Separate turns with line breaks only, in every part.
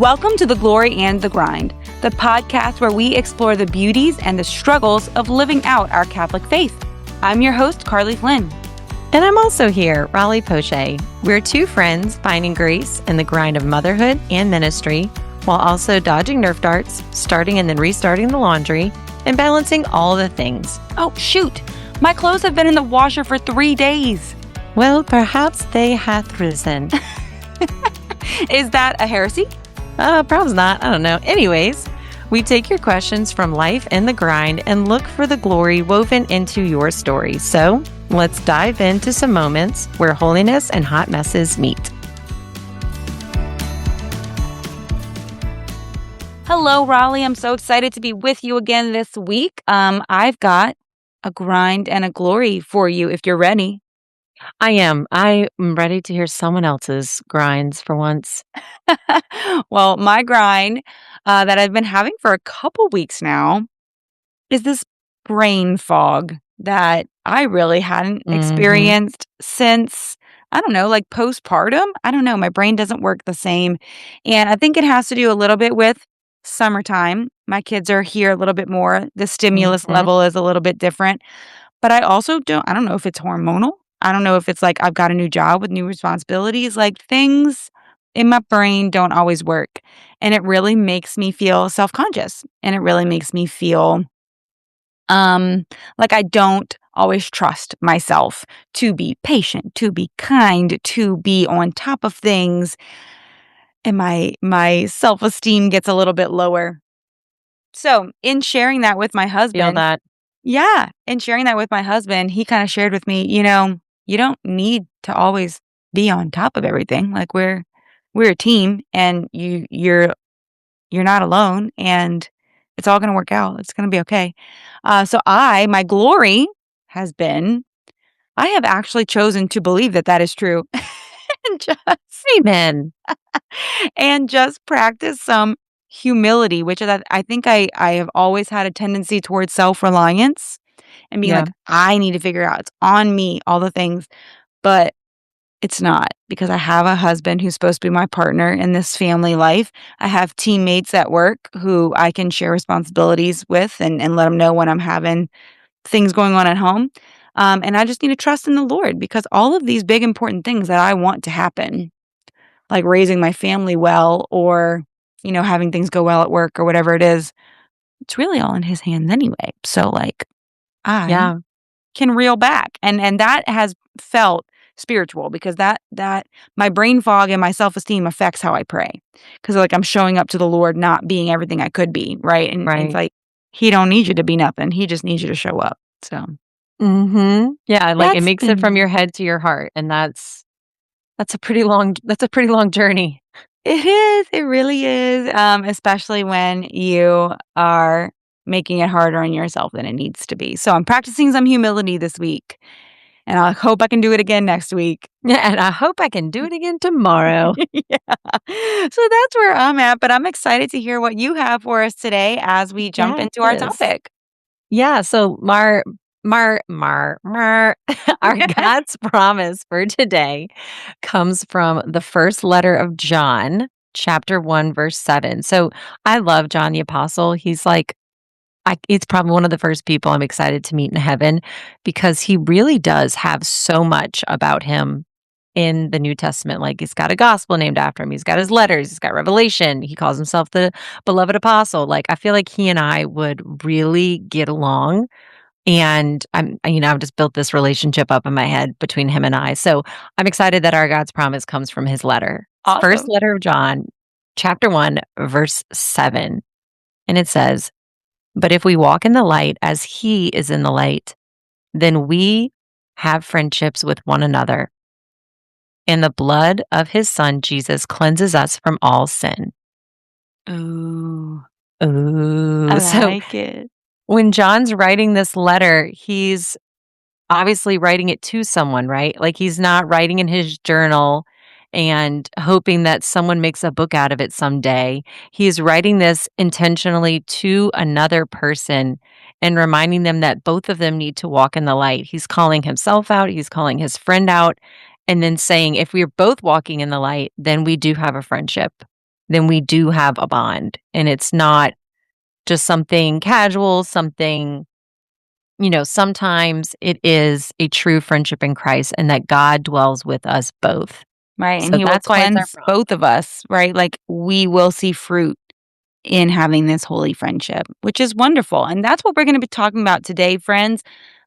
Welcome to The Glory and the Grind, the podcast where we explore the beauties and the struggles of living out our Catholic faith. I'm your host, Carly Flynn.
And I'm also here, Raleigh Poche. We're two friends finding grace in the grind of motherhood and ministry, while also dodging Nerf darts, starting and then restarting the laundry, and balancing all the things.
Oh, shoot. My clothes have been in the washer for 3 days.
Well, perhaps they hath risen.
Is that a heresy?
Probably not. I don't know. Anyways, we take your questions from life and the grind and look for the glory woven into your story. So let's dive into some moments where holiness and hot messes meet.
Hello, Raleigh. I'm so excited to be with you again this week. I've got a grind and a glory for you if you're ready.
I am ready to hear someone else's grinds for once.
Well, my grind that I've been having for a couple weeks now is this brain fog that I really hadn't experienced since, I don't know, like postpartum. I don't know. My brain doesn't work the same. And I think it has to do a little bit with summertime. My kids are here a little bit more. The stimulus level is a little bit different. But I also I don't know if it's hormonal. I don't know if it's like I've got a new job with new responsibilities. Like things in my brain don't always work. And it really makes me feel self-conscious. And it really makes me feel like I don't always trust myself to be patient, to be kind, to be on top of things. And my self-esteem gets a little bit lower. So in sharing that with my husband,
Feel that?
yeah, in sharing that with my husband, he kind of shared with me, you don't need to always be on top of everything. Like we're a team, and you're not alone, and it's all going to work out. It's going to be okay. So my glory has been, I have actually chosen to believe that is true, and
Amen.
just practice some humility, which is I think I have always had a tendency towards self-reliance and being like, I need to figure out, it's on me, all the things. But it's not, because I have a husband who's supposed to be my partner in this family life. I have teammates at work who I can share responsibilities with and let them know when I'm having things going on at home. And I just need to trust in the Lord, because all of these big, important things that I want to happen, like raising my family well, or, having things go well at work or whatever it is, it's really all in His hands anyway. So like I can reel back. And that has felt spiritual, because that my brain fog and my self-esteem affects how I pray. Because like I'm showing up to the Lord not being everything I could be, right? And it's like He don't need you to be nothing. He just needs you to show up. So
yeah, like it makes it from your head to your heart, and that's a pretty long journey.
It is. It really is. Especially when you are making it harder on yourself than it needs to be. So I'm practicing some humility this week, and I hope I can do it again next week.
Yeah, and I hope I can do it again tomorrow.
Yeah. So that's where I'm at, but I'm excited to hear what you have for us today as we jump into our topic.
Yeah, so our God's promise for today comes from the first letter of John, chapter 1, verse 7. So I love John the Apostle. He's like, it's probably one of the first people I'm excited to meet in heaven, because he really does have so much about him in the New Testament. Like he's got a gospel named after him. He's got his letters. He's got Revelation. He calls himself the beloved apostle. Like I feel like he and I would really get along. And I've just built this relationship up in my head between him and I. So I'm excited that our God's promise comes from his letter.
Awesome.
First letter of John, chapter 1, verse 7. And it says, "But if we walk in the light as he is in the light, then we have friendships with one another. And the blood of his Son, Jesus, cleanses us from all sin."
Ooh.
Ooh.
I like it.
When John's writing this letter, he's obviously writing it to someone, right? Like he's not writing in his journal and hoping that someone makes a book out of it someday. He's writing this intentionally to another person and reminding them that both of them need to walk in the light. He's calling himself out, he's calling his friend out, and then saying, if we're both walking in the light, then we do have a friendship. then we do have a bond. And it's not just something casual, something, sometimes it is a true friendship in Christ and that God dwells with us both.
Right, and
So
he will
that's why it's our
cleanse
promise.
both of us, right? Like, we will see fruit in having this holy friendship, which is wonderful. And that's what we're going to be talking about today, friends.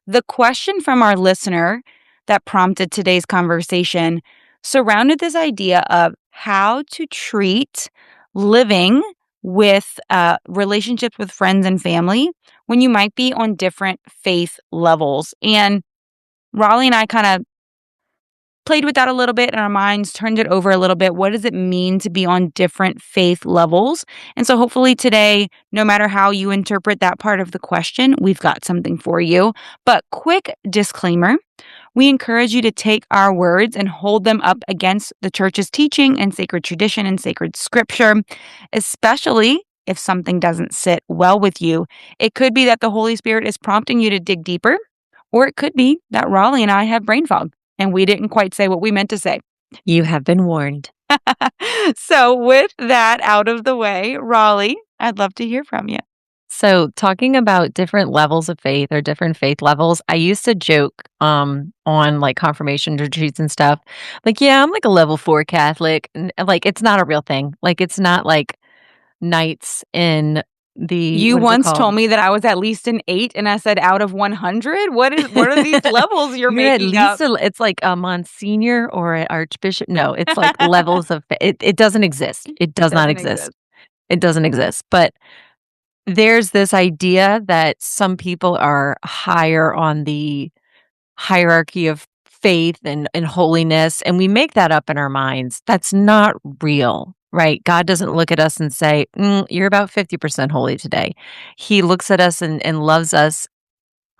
The question from our listener that prompted today's conversation surrounded this idea of how to treat living with relationships with friends and family when you might be on different faith levels. And Raleigh and I kind of played with that a little bit in our minds, turned it over a little bit. What does it mean to be on different faith levels? And so, hopefully, today, no matter how you interpret that part of the question, we've got something for you. But, quick disclaimer, we encourage you to take our words and hold them up against the church's teaching and sacred tradition and sacred scripture, especially if something doesn't sit well with you. It could be that the Holy Spirit is prompting you to dig deeper, or it could be that Raleigh and I have brain fog and we didn't quite say what we meant to say.
You have been warned.
So, with that out of the way, Raleigh, I'd love to hear from you.
So, talking about different levels of faith or different faith levels, I used to joke on like confirmation retreats and stuff. Like, yeah, I'm like a level 4 Catholic. And like it's not a real thing. Like it's not like nights in the
You
what is it
once
called?
told me that I was at least an 8, and I said out of 100? What are these levels you're
You're at
making up?
least it's like a Monsignor or an Archbishop. No, it's like levels of it doesn't exist. It
It
does not
doesn't
exist.
exist.
It doesn't exist. But there's this idea that some people are higher on the hierarchy of faith and holiness, and we make that up in our minds. That's not real, right? God doesn't look at us and say, you're about 50% holy today. He looks at us and loves us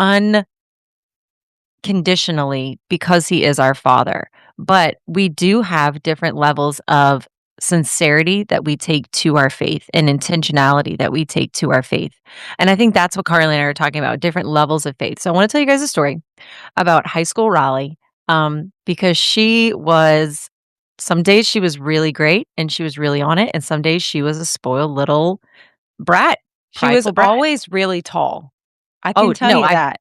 unconditionally because he is our Father. But we do have different levels of sincerity that we take to our faith and intentionality that we take to our faith. And I think that's what Carly and I are talking about, different levels of faith. So I want to tell you guys a story about high school Raleigh, because some days she was really great and she was really on it, and some days she was a spoiled little brat,
She was
prideful brat.
always really tall. I can
Oh,
tell
no,
you
I
that.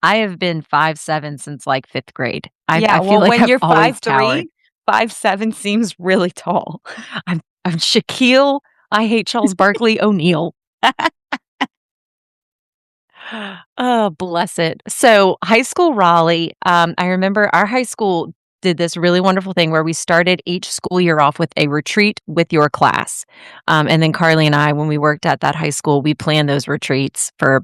I have been 5'7" since, like, 5th grade. I
Yeah,
feel
well,
like
when
I've
you're
always towered.
5'3", 5'7" seems really tall.
I'm Shaquille, I hate Charles Barkley O'Neal. Oh, bless it. So, high school Raleigh, I remember our high school did this really wonderful thing where we started each school year off with a retreat with your class. And then Carly and I, when we worked at that high school, we planned those retreats for,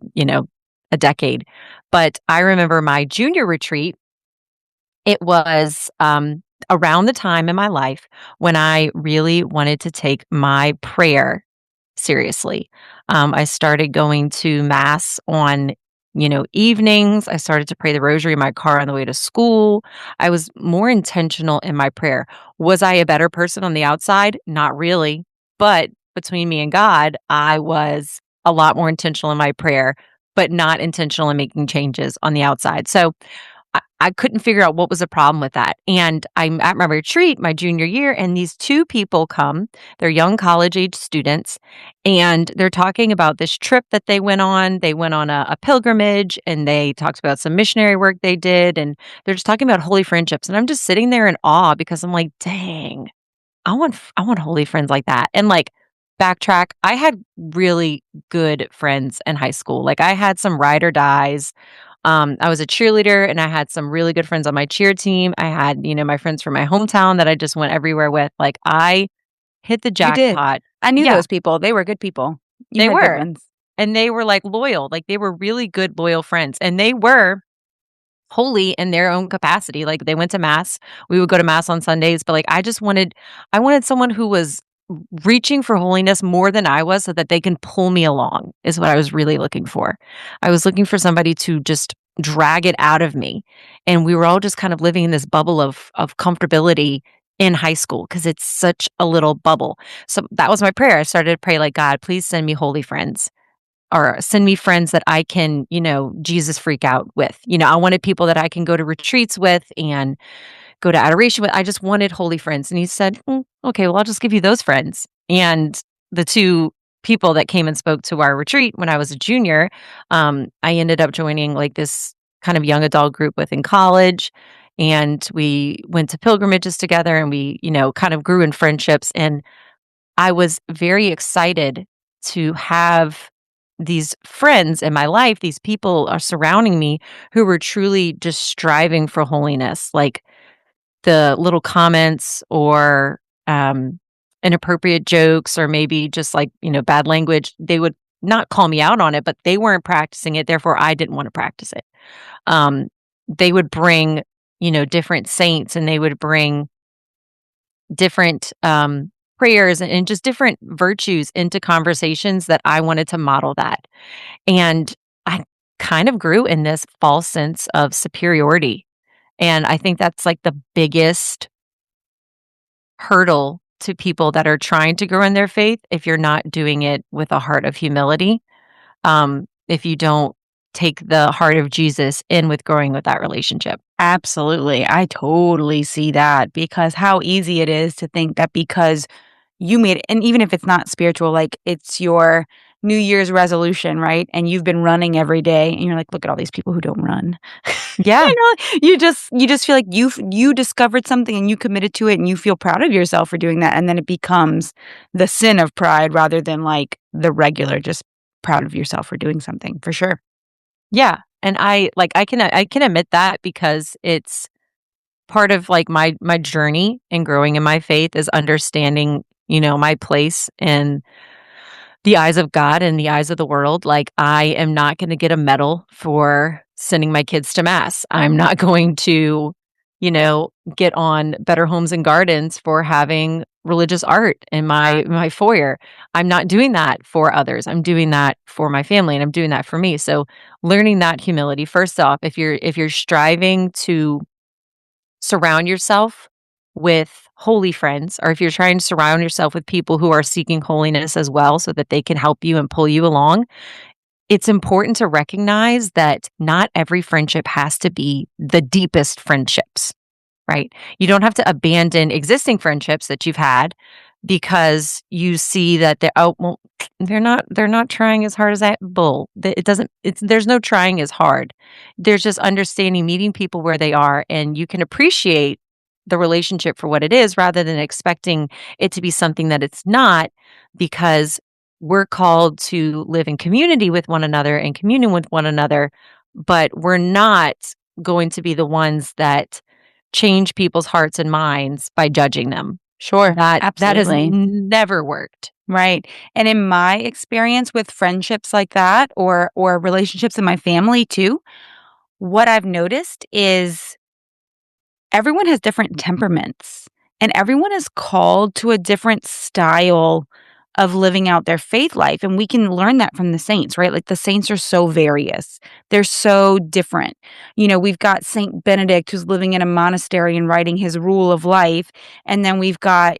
a decade. But I remember my junior retreat, it was around the time in my life when I really wanted to take my prayer seriously. I started going to mass on, evenings. I started to pray the rosary in my car on the way to school. I was more intentional in my prayer. Was I a better person on the outside? Not really. But between me and God, I was a lot more intentional in my prayer, but not intentional in making changes on the outside. So I couldn't figure out what was the problem with that. And I'm at my retreat my junior year, and these two people come. They're young college age students, and they're talking about this trip that they went on. They went on a pilgrimage, and they talked about some missionary work they did. And they're just talking about holy friendships. And I'm just sitting there in awe because I'm like, dang, I want holy friends like that. And like, backtrack, I had really good friends in high school. Like I had some ride or dies. I was a cheerleader and I had some really good friends on my cheer team. I had, my friends from my hometown that I just went everywhere with. Like I hit the
You did.
jackpot.
I knew
Yeah,
those people. They were good people. You
they
had good
were.
ones.
And they were like loyal. Like they were really good, loyal friends. And they were holy in their own capacity. Like they went to mass. We would go to mass on Sundays, but like I wanted someone who was reaching for holiness more than I was so that they can pull me along is what I was really looking for. I was looking for somebody to just drag it out of me. And we were all just kind of living in this bubble of comfortability in high school because it's such a little bubble. So that was my prayer. I started to pray like, God, please send me holy friends or send me friends that I can, Jesus freak out with. I wanted people that I can go to retreats with and go to adoration with. I just wanted holy friends. And he said, okay, well, I'll just give you those friends. And the 2 people that came and spoke to our retreat when I was a junior, I ended up joining, like, this kind of young adult group within college, and we went to pilgrimages together, and we, kind of grew in friendships, and I was very excited to have these friends in my life, these people are surrounding me who were truly just striving for holiness, like, the little comments or, inappropriate jokes or maybe just, like, bad language, they would not call me out on it, but they weren't practicing it, therefore, I didn't wanna practice it. Um, they would bring, different saints, and they would bring different, prayers and just different virtues into conversations that I wanted to model that, and I kind of grew in this false sense of superiority, and I think that's, like, the biggest hurdle to people that are trying to grow in their faith if you're not doing it with a heart of humility, if you don't take the heart of Jesus in with growing with that relationship.
Absolutely. I totally see that because how easy it is to think that because you made it, and even if it's not spiritual, like it's your New Year's resolution, right? And you've been running every day and you're like, look at all these people who don't run.
Yeah,
You just feel like you discovered something and you committed to it and you feel proud of yourself for doing that. And then it becomes the sin of pride rather than like the regular, just proud of yourself for doing something for sure.
yeah, and I can admit that because it's part of, like, my journey in growing in my faith is understanding, my place in the eyes of God and the eyes of the world. Like, I am not gonna get a medal for sending my kids to mass. I'm not going to, get on Better Homes and Gardens for having religious art in my foyer. I'm not doing that for others. I'm doing that for my family, and I'm doing that for me. So, learning that humility, first off, if you're striving to surround yourself with holy friends, or if you're trying to surround yourself with people who are seeking holiness as well so that they can help you and pull you along, it's important to recognize that not every friendship has to be the deepest friendships, right? You don't have to abandon existing friendships that you've had because you see that they're not trying as hard as that bull. It doesn't it's there's no trying as hard. There's just understanding, meeting people where they are, and you can appreciate the relationship for what it is rather than expecting it to be something that it's not, because we're called to live in community with one another and communion with one another, but we're not going to be the ones that change people's hearts and minds by judging them.
Sure.
That has
Absolutely.
never worked.
Right. And in my experience with friendships like that or relationships in my family too, what I've noticed is everyone has different temperaments and everyone is called to a different style of living out their faith life. And we can learn that from the saints, right? Like the saints are so various, they're so different. We've got Saint Benedict who's living in a monastery and writing his rule of life. And then we've got,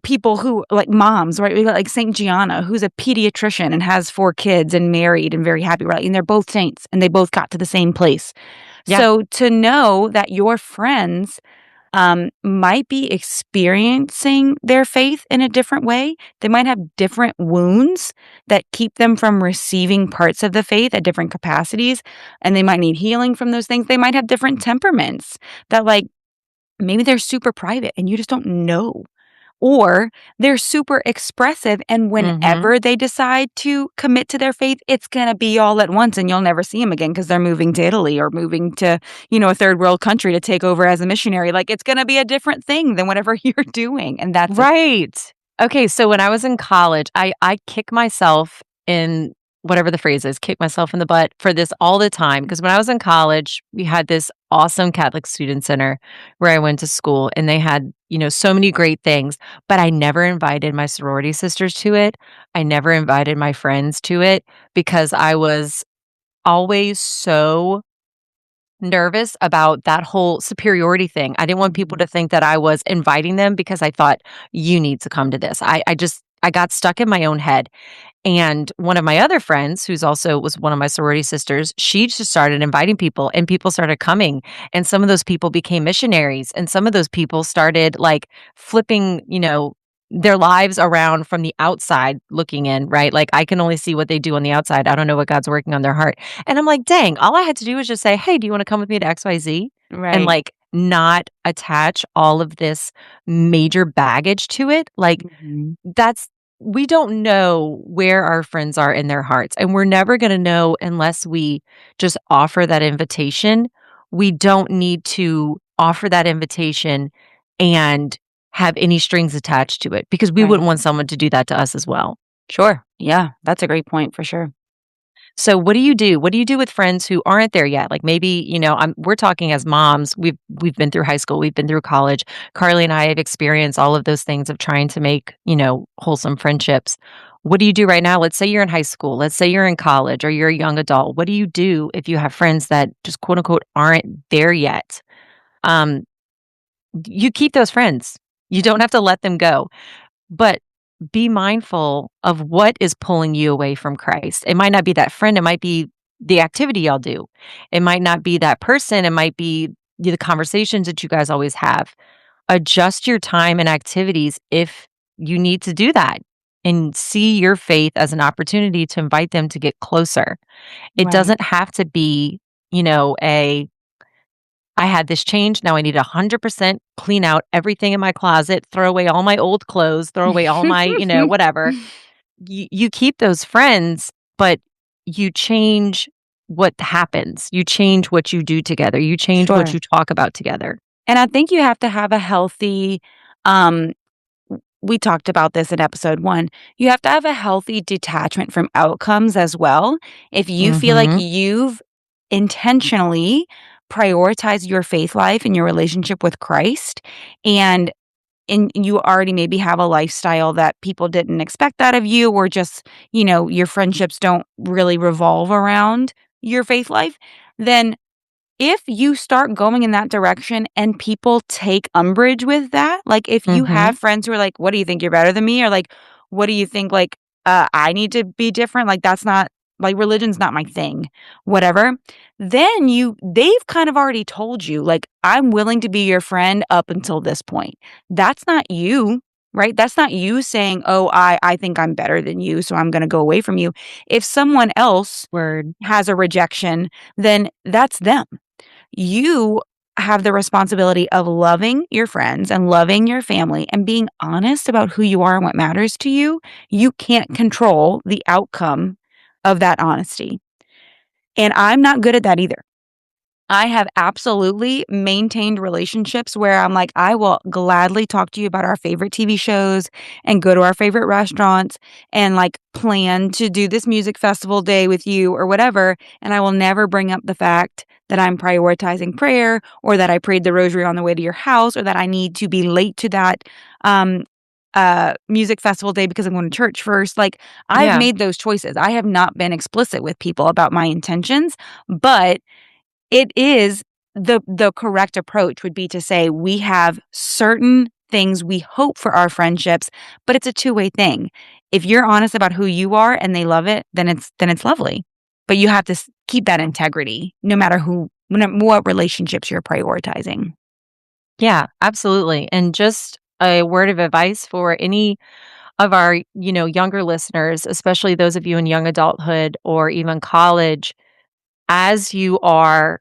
people who like moms, right? We got like Saint Gianna, who's a pediatrician and has 4 kids and married and very happy, right? And they're both saints and they both got to the same place.
Yeah,
So to know that your friends might be experiencing their faith in a different way, they might have different wounds that keep them from receiving parts of the faith at different capacities, and they might need healing from those things. They might have different temperaments that, like, maybe they're super private and you just don't know. Or they're super expressive, and
mhm.
whenever they decide to commit to their faith, it's gonna be all at once, and you'll never see them again because 'cause they're moving to Italy or moving to, a third world country to take over as a missionary. Like, it's gonna be a different thing than whatever you're doing, and that's okay.
Right. Okay, so when I was in college, I kick myself in whatever the phrase is, kick myself in the butt for this all the time, because when I was in college, we had this awesome Catholic student center where I went to school, and they had, so many great things, but I never invited my sorority sisters to it. I never invited my friends to it because I was always so nervous about that whole superiority thing. I didn't want people to think that I was inviting them because I thought, "You need to come to this." I got stuck in my own head, and one of my other friends, who's also was one of my sorority sisters, she just started inviting people, and people started coming, and some of those people became missionaries, and some of those people started, like, flipping, their lives around from the outside looking in, right? Like, I can only see what they do on the outside. I don't know what God's working on their heart. And I'm like, "Dang, all I had to do was just say, 'Hey, do you wanna come with me to XYZ?'" And,
Right.
like, not attach all of this major baggage to it. Like,
Mhm.
that's we don't know where our friends are in their hearts, and we're never gonna know unless we just offer that invitation. We don't need to offer that invitation and have any strings attached to it, because we
Right.
wouldn't want someone to do that to us as well.
Sure. Yeah, that's a great point for sure.
So what do you do? What do you do with friends who aren't there yet? Like, maybe, we're talking as moms, we've been through high school, we've been through college. Carly and I have experienced all of those things of trying to make, wholesome friendships. What do you do right now? Let's say you're in high school, let's say you're in college, or you're a young adult. What do you do if you have friends that just quote unquote aren't there yet? Um, you keep those friends. You don't have to let them go. But be mindful of what is pulling you away from Christ. It might not be that friend, it might be the activity y'all do. It might not be that person, it might be the conversations that you guys always have. Adjust your time and activities if you need to do that, and see your faith as an opportunity to invite them to get closer. It
Right.
doesn't have to be, a I had this change. Now I need 100% clean out everything in my closet, throw away all my old clothes, throw away all my, whatever. You keep those friends, but you change what happens. You change what you do together. You change what
Sure.
you talk about together.
And I think you have to have a healthy, um, we talked about this in episode 1. You have to have a healthy detachment from outcomes as well. If you feel like
Mhm.
you've intentionally prioritized your faith life and your relationship with Christ, and you already maybe have a lifestyle that people didn't expect out of you, or just, your friendships don't really revolve around your faith life, then if you start going in that direction and people take umbrage with that, like, if you have
Mhm.
friends who are like, "What do you think, you're better than me?" Or like, "What do you think, like, I need to be different?" Like, "That's not like, religion's not my thing," whatever. Then they've kind of already told you, like, "I'm willing to be your friend up until this point." That's not you, right? That's not you saying, "Oh, I think I'm better than you, so I'm gonna go away from you." If someone else
Word.
has a rejection, then that's them. You have the responsibility of loving your friends and loving your family and being honest about who you are and what matters to you. You can't control the outcome of that honesty. And I'm not good at that either. I have absolutely maintained relationships where I'm like, I will gladly talk to you about our favorite TV shows and go to our favorite restaurants and like plan to do this music festival day with you or whatever. And I will never bring up the fact that I'm prioritizing prayer or that I prayed the rosary on the way to your house or that I need to be late to that um, music festival day because I'm going to church first. Like, I've
Yeah.
made those choices. I have not been explicit with people about my intentions, but it is the correct approach would be to say we have certain things we hope for our friendships, but it's a two-way thing. If you're honest about who you are and they love it, then it's lovely. But you have to keep that integrity no matter what relationships you're prioritizing.
Yeah, absolutely. And just a word of advice for any of our, younger listeners, especially those of you in young adulthood or even college, as you are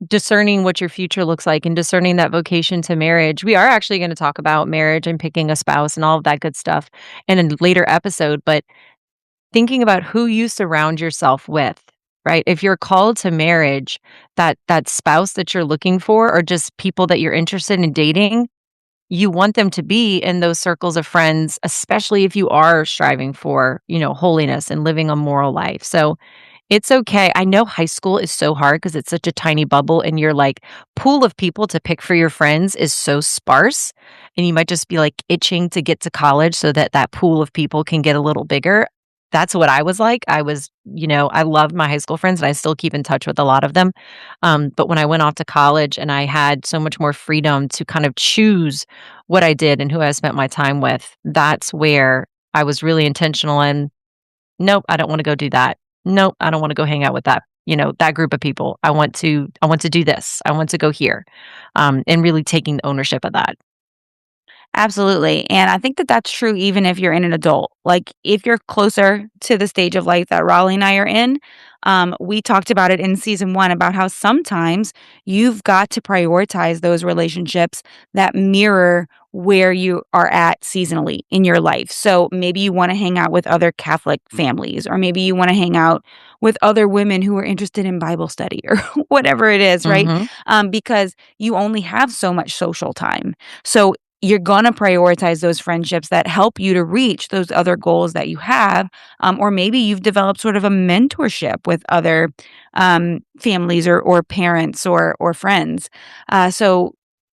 discerning what your future looks like and discerning that vocation to marriage. We are actually going to talk about marriage and picking a spouse and all of that good stuff in a later episode, but thinking about who you surround yourself with, right? If you're called to marriage, that spouse that you're looking for or just people that you're interested in dating, you want them to be in those circles of friends, especially if you are striving for, holiness and living a moral life. So it's okay. I know high school is so hard because it's such a tiny bubble and your like pool of people to pick for your friends is so sparse, and you might just be like itching to get to college so that that pool of people can get a little bigger. That's what I was like. I was, I loved my high school friends and I still keep in touch with a lot of them. But when I went off to college and I had so much more freedom to kind of choose what I did and who I spent my time with, that's where I was really intentional in, nope, I don't want to go do that. Nope, I don't want to go hang out with that, that group of people. I want to do this. I want to go here. And really taking ownership of that.
Absolutely, and I think that that's true even if you're in an adult. Like, if you're closer to the stage of life that Raleigh and I are in, we talked about it in season 1 about how sometimes you've got to prioritize those relationships that mirror where you are at seasonally in your life. So, maybe you wanna hang out with other Catholic families, or maybe you wanna hang out with other women who are interested in Bible study or whatever it is, right?
Mhm.
Because you only have so much social time. So you're gonna prioritize those friendships that help you to reach those other goals that you have, or maybe you've developed sort of a mentorship with other, families or parents or friends. So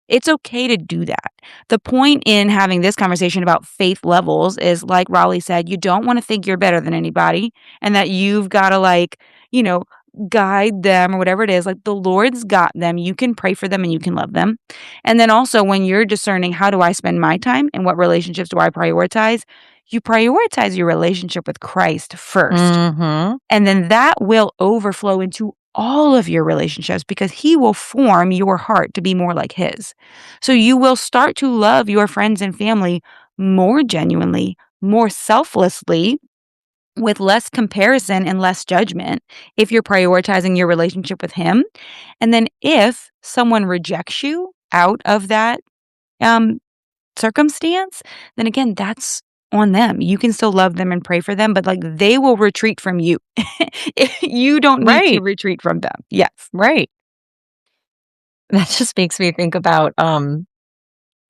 it's okay to do that. The point in having this conversation about faith levels is, like Raleigh said, you don't wanna think you're better than anybody and that you've gotta, like, you know, guide them or whatever it is. Like, the Lord's got them. You can pray for them and you can love them. And then also when you're discerning, "How do I spend my time and what relationships do I prioritize?" You prioritize your relationship with Christ first.
Mhm.
And then that will overflow into all of your relationships because he will form your heart to be more like his. So you will start to love your friends and family more genuinely, more selflessly, with less comparison and less judgment if you're prioritizing your relationship with him. And then if someone rejects you out of that um circumstance, then again, that's on them. You can still love them and pray for them, but, like, they will retreat from you. You don't need to
Right,
retreat from them. Yes.
right. That just makes me think about,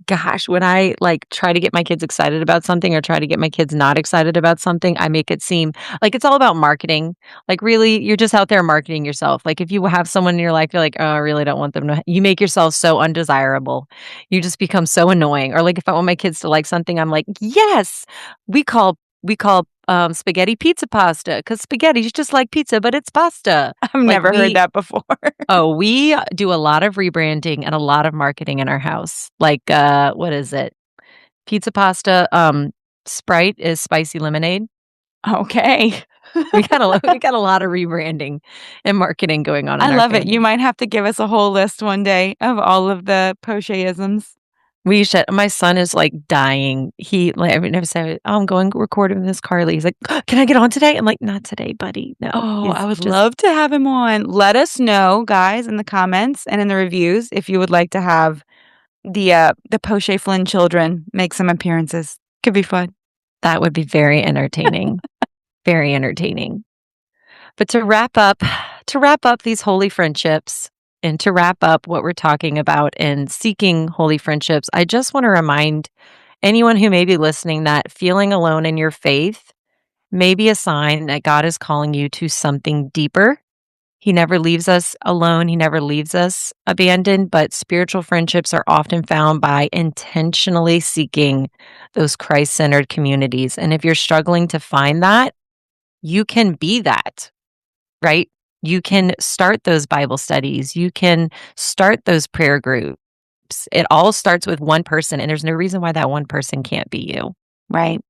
gosh, when I, like, try to get my kids excited about something or try to get my kids not excited about something, I make it seem like it's all about marketing. Like, really, you're just out there marketing yourself. Like, if you have someone in your life, you're like, "Oh, I really don't want them to," you make yourself so undesirable. You just become so annoying. Or, like, if I want my kids to like something, I'm like, "Yes, we call spaghetti pizza pasta because spaghetti's just like pizza, but it's pasta."
I've
Like,
never heard that before.
we do a lot of rebranding and a lot of marketing in our house. Like, what is it? Pizza pasta, Sprite is spicy lemonade.
Okay.
We got a lot of rebranding and marketing going on
I
in our
love it. You
family.
might have to give us a whole list one day of all of the Poche-isms.
We should my son is, like, dying. He like, every time I say, "Oh, I'm going recording with Miss Carly." He's like, "Can I get on today?" I'm like, "Not today, buddy. No."
Oh, I
He's
would
just
love to have him on. Let us know, guys, in the comments and in the reviews if you would like to have the Poche Flynn children make some appearances. Could be fun.
that would be very entertaining. Very entertaining. But to wrap up these holy friendships and to wrap up what we're talking about and seeking holy friendships, I just want to remind anyone who may be listening that feeling alone in your faith may be a sign that God is calling you to something deeper. He never leaves us alone, He never leaves us abandoned, but spiritual friendships are often found by intentionally seeking those Christ centered communities. And if you're struggling to find that, you can be that. Right? You can start those Bible studies. You can start those prayer groups. It all starts with one person, and there's no reason why that one person can't be you.
Right.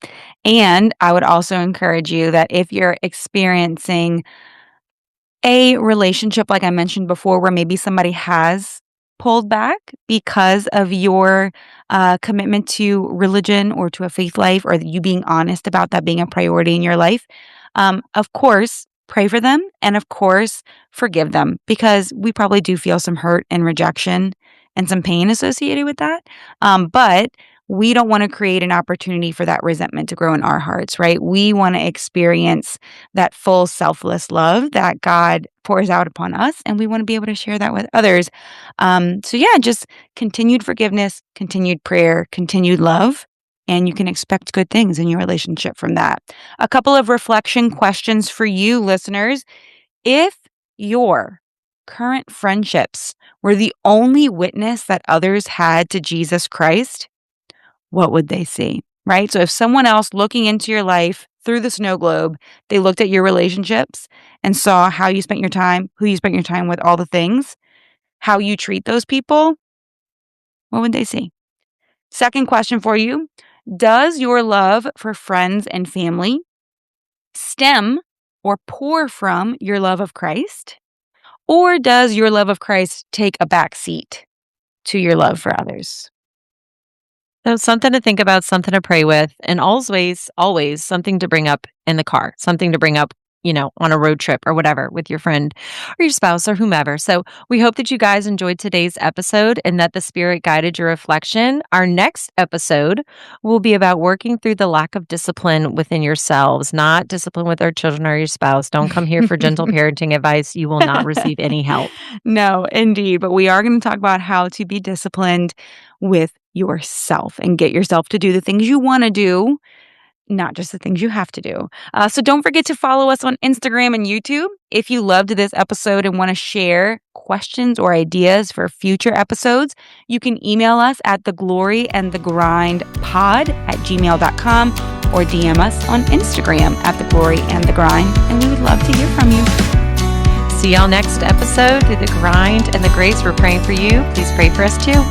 And I would also encourage you that if you're experiencing a relationship, like I mentioned before, where maybe somebody has pulled back because of your commitment to religion or to a faith life, or you being honest about that being a priority in your life, of course, pray for them and of course, forgive them because we probably do feel some hurt and rejection and some pain associated with that. But we don't want to create an opportunity for that resentment to grow in our hearts, right? We want to experience that full selfless love that God pours out upon us, and we want to be able to share that with others. So yeah, just continued forgiveness, continued prayer, continued love, and you can expect good things in your relationship from that. A couple of reflection questions for you listeners. If your current friendships were the only witness that others had to Jesus Christ, what would they see? Right? So if someone else looking into your life through the snow globe, they looked at your relationships and saw how you spent your time, who you spent your time with, all the things, how you treat those people, what would they see? Second question for you. Does your love for friends and family stem or pour from your love of Christ? Or does your love of Christ take a back seat to your love for others?
So something to think about, something to pray with, and always something to bring up in the car, something to bring up, on a road trip or whatever with your friend or your spouse or whomever. So we hope that you guys enjoyed today's episode and that the Spirit guided your reflection. Our next episode will be about working through the lack of discipline within yourselves, not discipline with our children or your spouse. Don't come here for gentle parenting advice. You will not receive any help.
No, indeed. But we are going to talk about how to be disciplined with yourself and get yourself to do the things you want to do, not just the things you have to do. So don't forget to follow us on Instagram and YouTube. If you loved this episode and want to share questions or ideas for future episodes, you can email us at thegloryandthegrindpod@gmail.com or DM us on Instagram at thegloryandthegrind, and we would love to hear from you.
See y'all next episode. Through the grind and the grace, we're praying for you. Please pray for us too.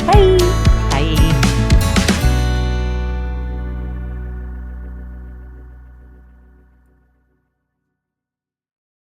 Bye.